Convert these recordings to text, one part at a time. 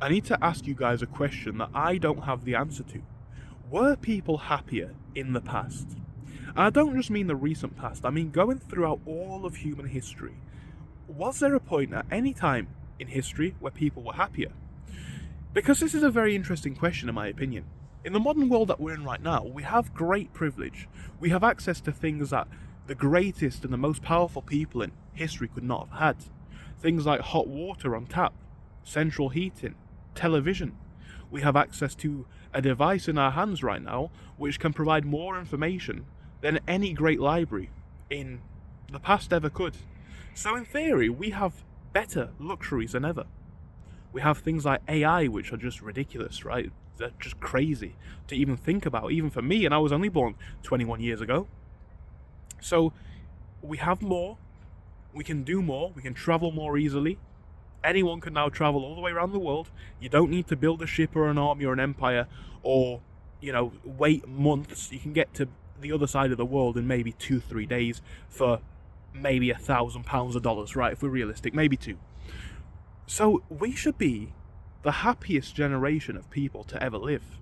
I need to ask you guys a question that I don't have the answer to. Were people happier in the past? And I don't just mean the recent past, I mean going throughout all of human history. Was there a point at any time in history where people were happier? Because this is a very interesting question in my opinion. In the modern world that we're in right now, we have great privilege. We have access to things that the greatest and the most powerful people in history could not have had. Things like hot water on tap, central heating, television. We have access to a device in our hands right now which can provide more information than any great library in the past ever could. So in theory, we have better luxuries than ever. We have things like AI, which are just ridiculous, right? They're just crazy to even think about, even for me, and I was only born 21 years ago. So we have more, we can do more, we can travel more easily. Anyone can now travel all the way around the world. You don't need to build a ship or an army or an empire or, wait months. You can get to the other side of the world in maybe 2-3 days for maybe £1,000 of dollars, right? If we're realistic, maybe two. So we should be the happiest generation of people to ever live.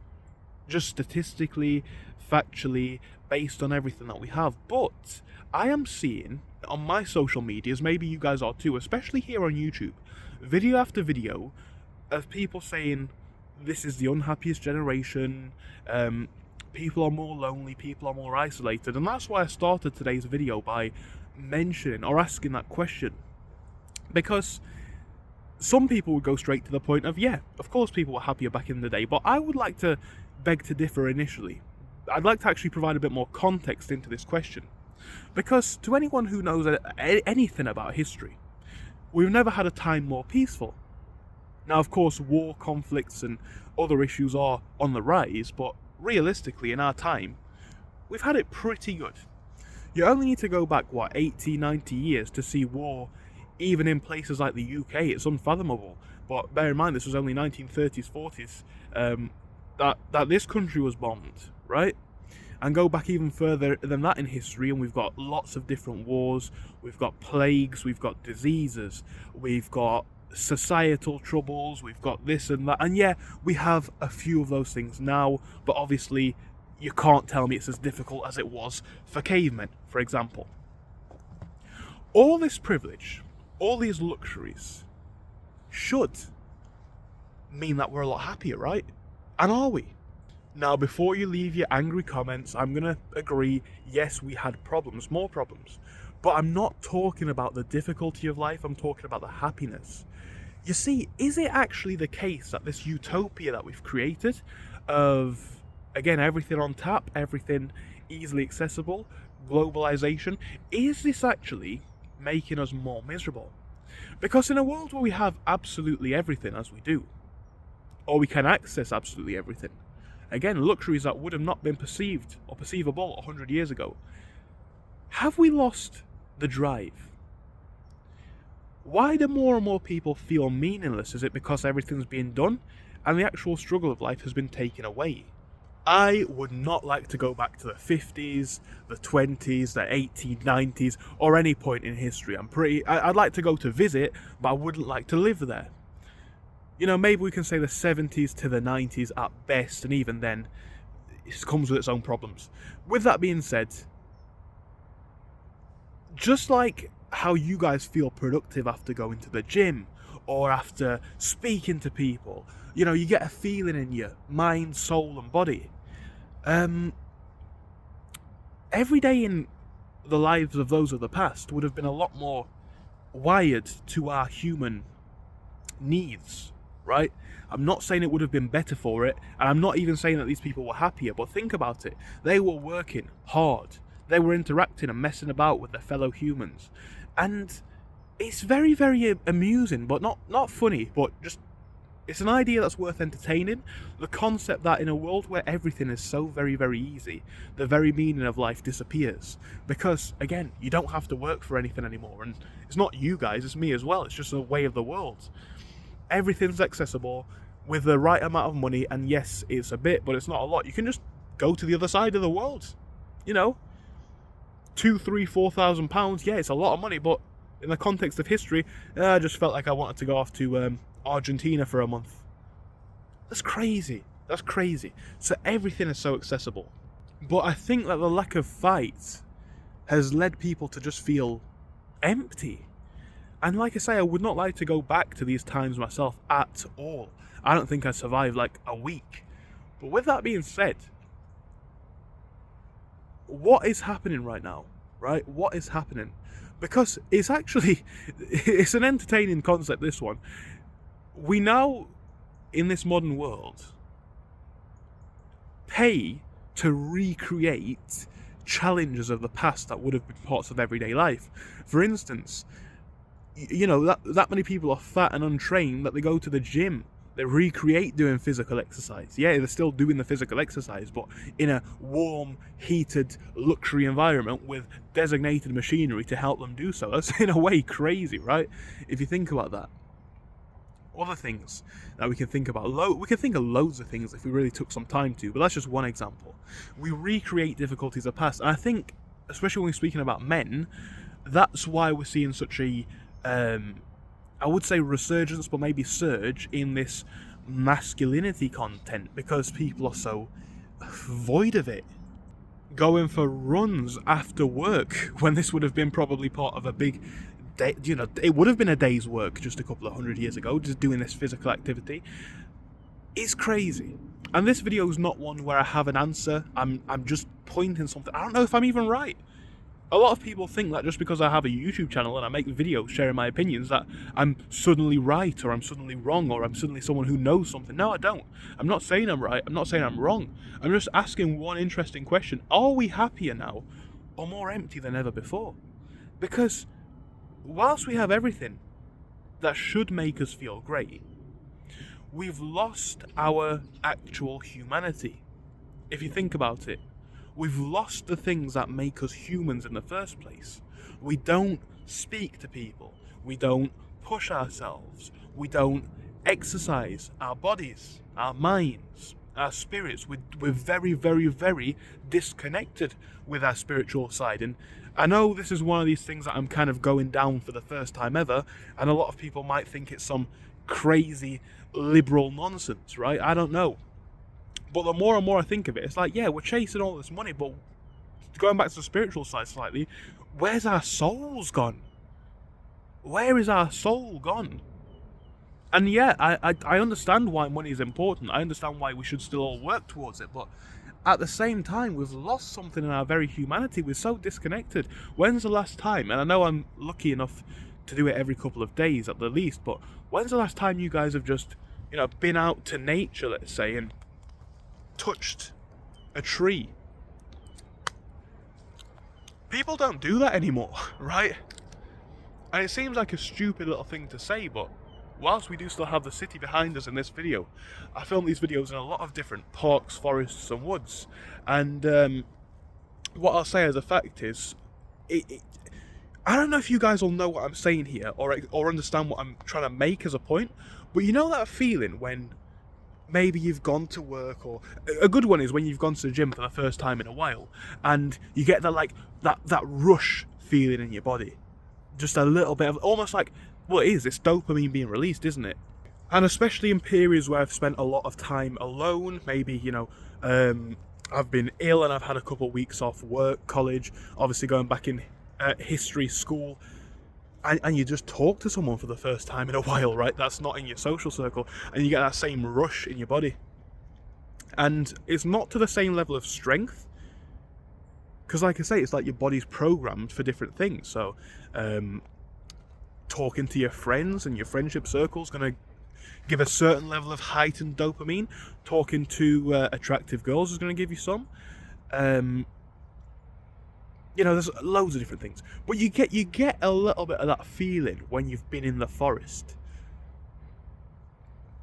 Just statistically, factually, based on everything that we have. But I am seeing on my social medias, maybe you guys are too, especially here on YouTube, video after video of people saying this is the unhappiest generation, people are more lonely, people are more isolated, and that's why I started today's video by mentioning or asking that question. Because some people would go straight to the point of, yeah, of course people were happier back in the day, but I would like to beg to differ initially. I'd like to actually provide a bit more context into this question. Because to anyone who knows anything about history, we've never had a time more peaceful. Now, of course, war, conflicts, and other issues are on the rise, but realistically, in our time, we've had it pretty good. You only need to go back, 80, 90 years to see war, even in places like the UK. It's unfathomable. But bear in mind, this was only 1930s, 40s, that this country was bombed, right? And go back even further than that in history, and we've got lots of different wars, we've got plagues, we've got diseases, we've got societal troubles, we've got this and that, and yeah, we have a few of those things now, but obviously you can't tell me it's as difficult as it was for cavemen, for example. All this privilege, all these luxuries, should mean that we're a lot happier, right? And are we? Now, before you leave your angry comments, I'm going to agree, yes, we had problems, more problems. But I'm not talking about the difficulty of life, I'm talking about the happiness. You see, is it actually the case that this utopia that we've created of, again, everything on tap, everything easily accessible, globalization, is this actually making us more miserable? Because in a world where we have absolutely everything as we do, or we can access absolutely everything, again, luxuries that would have not been perceived or perceivable 100 years ago, have we lost the drive? Why do more and more people feel meaningless? Is it because everything's being done and the actual struggle of life has been taken away? I would not like to go back to the 50s, the 20s, the 1890s, or any point in history. I'd like to go to visit, but I wouldn't like to live there. Maybe we can say the 70s to the 90s at best, and even then, it comes with its own problems. With that being said, just like how you guys feel productive after going to the gym, or after speaking to people, you get a feeling in your mind, soul, and body. Every day in the lives of those of the past would have been a lot more wired to our human needs, right? I'm not saying it would have been better for it, and I'm not even saying that these people were happier, but think about it. They were working hard. They were interacting and messing about with their fellow humans. And it's very, very amusing, but not funny, but just, it's an idea that's worth entertaining. The concept that in a world where everything is so very, very easy, the very meaning of life disappears. Because, again, you don't have to work for anything anymore. And it's not you guys, it's me as well. It's just a way of the world. Everything's accessible with the right amount of money. And yes, it's a bit, but it's not a lot. You can just go to the other side of the world. £2,000, £3,000, £4,000. Yeah, it's a lot of money, but in the context of history, I just felt like I wanted to go off to Argentina for a month. That's crazy. That's crazy. So everything is so accessible. But I think that the lack of fight has led people to just feel empty. And like I say, I would not like to go back to these times myself at all. I don't think I'd survive like a week. But with that being said, what is happening right now? Right? What is happening? Because it's actually, it's an entertaining concept, this one. We now, in this modern world, pay to recreate challenges of the past that would have been parts of everyday life. For instance, you know, that many people are fat and untrained that they go to the gym. They recreate doing physical exercise. Yeah, they're still doing the physical exercise, but in a warm, heated, luxury environment with designated machinery to help them do so. That's in a way crazy, right? If you think about that. Other things that we can think about, we can think of loads of things if we really took some time to, but that's just one example. We recreate difficulties of the past, and I think, especially when we're speaking about men, that's why we're seeing such a I would say resurgence, but maybe surge in this masculinity content, because people are so void of it. Going for runs after work when this would have been probably part of a big day, you know, it would have been a day's work just a couple of 100 years ago, just doing this physical activity. It's crazy. And this video is not one where I have an answer. I'm just pointing something. I don't know if I'm even right. A lot of people think that just because I have a YouTube channel and I make videos sharing my opinions that I'm suddenly right, or I'm suddenly wrong, or I'm suddenly someone who knows something. No, I don't. I'm not saying I'm right. I'm not saying I'm wrong. I'm just asking one interesting question. Are we happier now, or more empty than ever before? Because whilst we have everything that should make us feel great, we've lost our actual humanity. If you think about it, we've lost the things that make us humans in the first place. We don't speak to people. We don't push ourselves. We don't exercise our bodies, our minds, our spirits. We're very, very, very disconnected with our spiritual side. And I know this is one of these things that I'm kind of going down for the first time ever, and a lot of people might think it's some crazy liberal nonsense, right? I don't know. But the more and more I think of it, it's like, yeah, we're chasing all this money, but going back to the spiritual side slightly, where's our souls gone? Where is our soul gone? And yeah, I understand why money is important. I understand why we should still all work towards it, but at the same time, we've lost something in our very humanity. We're so disconnected. When's the last time, and I know I'm lucky enough to do it every couple of days at the least, but when's the last time you guys have just, you know, been out to nature, let's say, and touched a tree? People don't do that anymore, right? And it seems like a stupid little thing to say, but whilst we do still have the city behind us in this video, I film these videos in a lot of different parks, forests and woods, and what I'll say as a fact is, I don't know if you guys will know what I'm saying here, or understand what I'm trying to make as a point, but you know that feeling when maybe you've gone to work, or a good one is when you've gone to the gym for the first time in a while, and you get that rush feeling in your body, just a little bit of, almost like, well, it's dopamine being released, isn't it? And especially in periods where I've spent a lot of time alone, maybe, you know, I've been ill and I've had a couple of weeks off work, college, obviously going back in history, school, and you just talk to someone for the first time in a while, right? That's not in your social circle, and you get that same rush in your body. And it's not to the same level of strength, because like I say, it's like your body's programmed for different things. So talking to your friends and your friendship circle is going to give a certain level of heightened dopamine. Talking to attractive girls is going to give you some. You know, there's loads of different things, but you get a little bit of that feeling when you've been in the forest.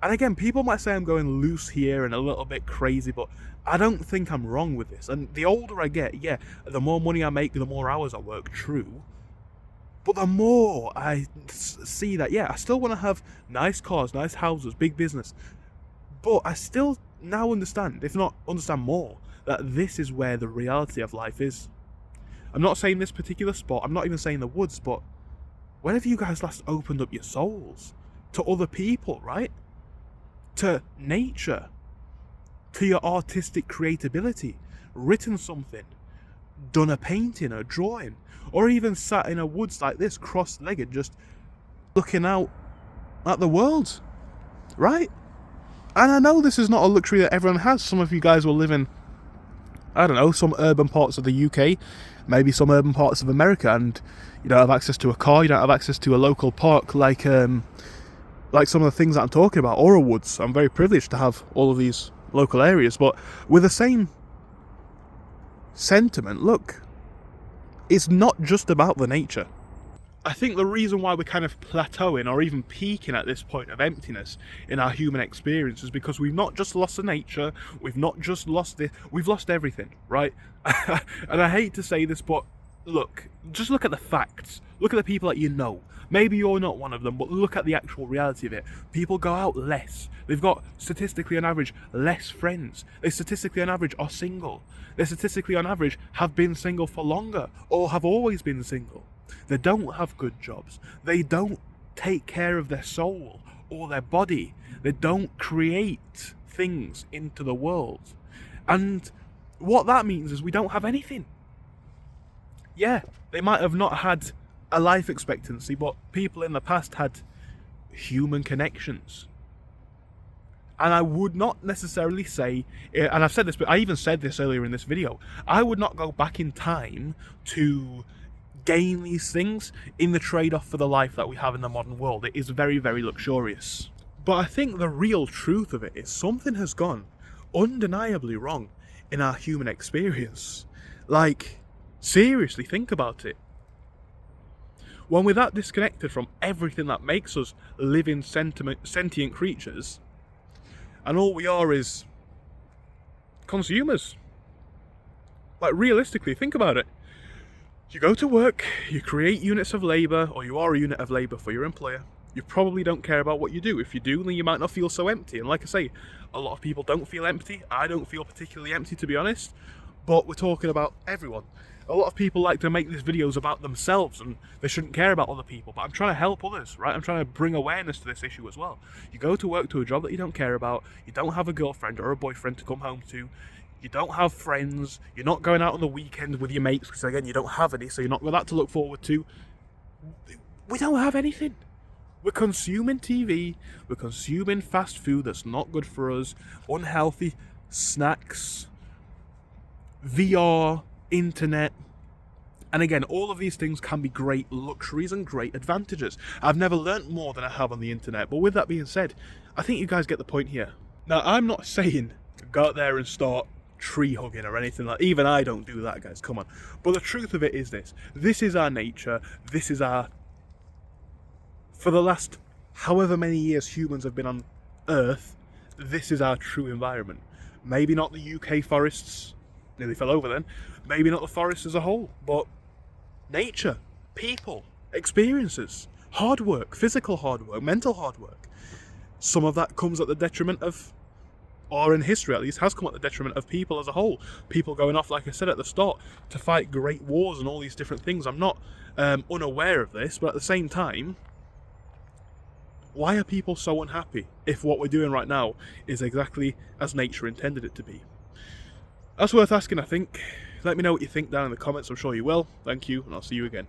And again, people might say I'm going loose here and a little bit crazy, but I don't think I'm wrong with this. And the older I get, yeah, the more money I make, the more hours I work, true. But the more I see that, yeah, I still want to have nice cars, nice houses, big business. But I still now understand, if not understand more, that this is where the reality of life is. I'm not saying this particular spot, I'm not even saying the woods, but when have you guys last opened up your souls to other people, right? to nature, to your artistic creativity, written something, done a painting, a drawing, or even sat in a woods like this, cross-legged, just looking out at the world, right? And I know this is not a luxury that everyone has. Some of you guys will live in, I don't know, some urban parts of the UK, maybe some urban parts of America, and you don't have access to a car, you don't have access to a local park like some of the things that I'm talking about, or a woods. I'm very privileged to have all of these local areas, but with the same sentiment, look, it's not just about the nature. I think the reason why we're kind of plateauing or even peaking at this point of emptiness in our human experience is because we've not just lost the nature, we've not just lost it, we've lost everything, right? And I hate to say this, but look, just look at the facts. Look at the people that you know. Maybe you're not one of them, but look at the actual reality of it. People go out less. They've got, statistically on average, less friends. They statistically on average are single. They statistically on average have been single for longer or have always been single. They don't have good jobs. They don't take care of their soul or their body. They don't create things into the world. And what that means is we don't have anything. Yeah, they might have not had a life expectancy, but people in the past had human connections. And I would not necessarily say, and I've said this, but I even said this earlier in this video, I would not go back in time to gain these things in the trade-off for the life that we have in the modern world. It is very, very luxurious. But I think the real truth of it is something has gone undeniably wrong in our human experience. Like, seriously, think about it. When we're that disconnected from everything that makes us living sentient creatures, and all we are is consumers. Like, realistically, think about it. You go to work, you create units of labour, or you are a unit of labour for your employer. You probably don't care about what you do. If you do, then you might not feel so empty. And like I say, a lot of people don't feel empty. I don't feel particularly empty, to be honest. But we're talking about everyone. A lot of people like to make these videos about themselves and they shouldn't care about other people. But I'm trying to help others, right? I'm trying to bring awareness to this issue as well. You go to work to a job that you don't care about. You don't have a girlfriend or a boyfriend to come home to. You don't have friends. You're not going out on the weekend with your mates because, again, you don't have any, so you're not got that to look forward to. We don't have anything. We're consuming TV. We're consuming fast food that's not good for us. Unhealthy snacks. VR. Internet. And again, all of these things can be great luxuries and great advantages. I've never learnt more than I have on the internet. But with that being said, I think you guys get the point here. Now, I'm not saying go out there and start tree hugging or anything like that. Even I don't do that, guys, come on. But the truth of it is this. This is our nature. This is our... For the last however many years humans have been on Earth, this is our true environment. Maybe not the UK forests, nearly fell over then. Maybe not the forest as a whole, but nature, people, experiences, hard work, physical hard work, mental hard work. Some of that comes at the detriment of, or in history at least, has come at the detriment of people as a whole. People going off, like I said at the start, to fight great wars and all these different things. I'm not unaware of this, but at the same time, why are people so unhappy if what we're doing right now is exactly as nature intended it to be? That's worth asking, I think. Let me know what you think down in the comments. I'm sure you will. Thank you, and I'll see you again.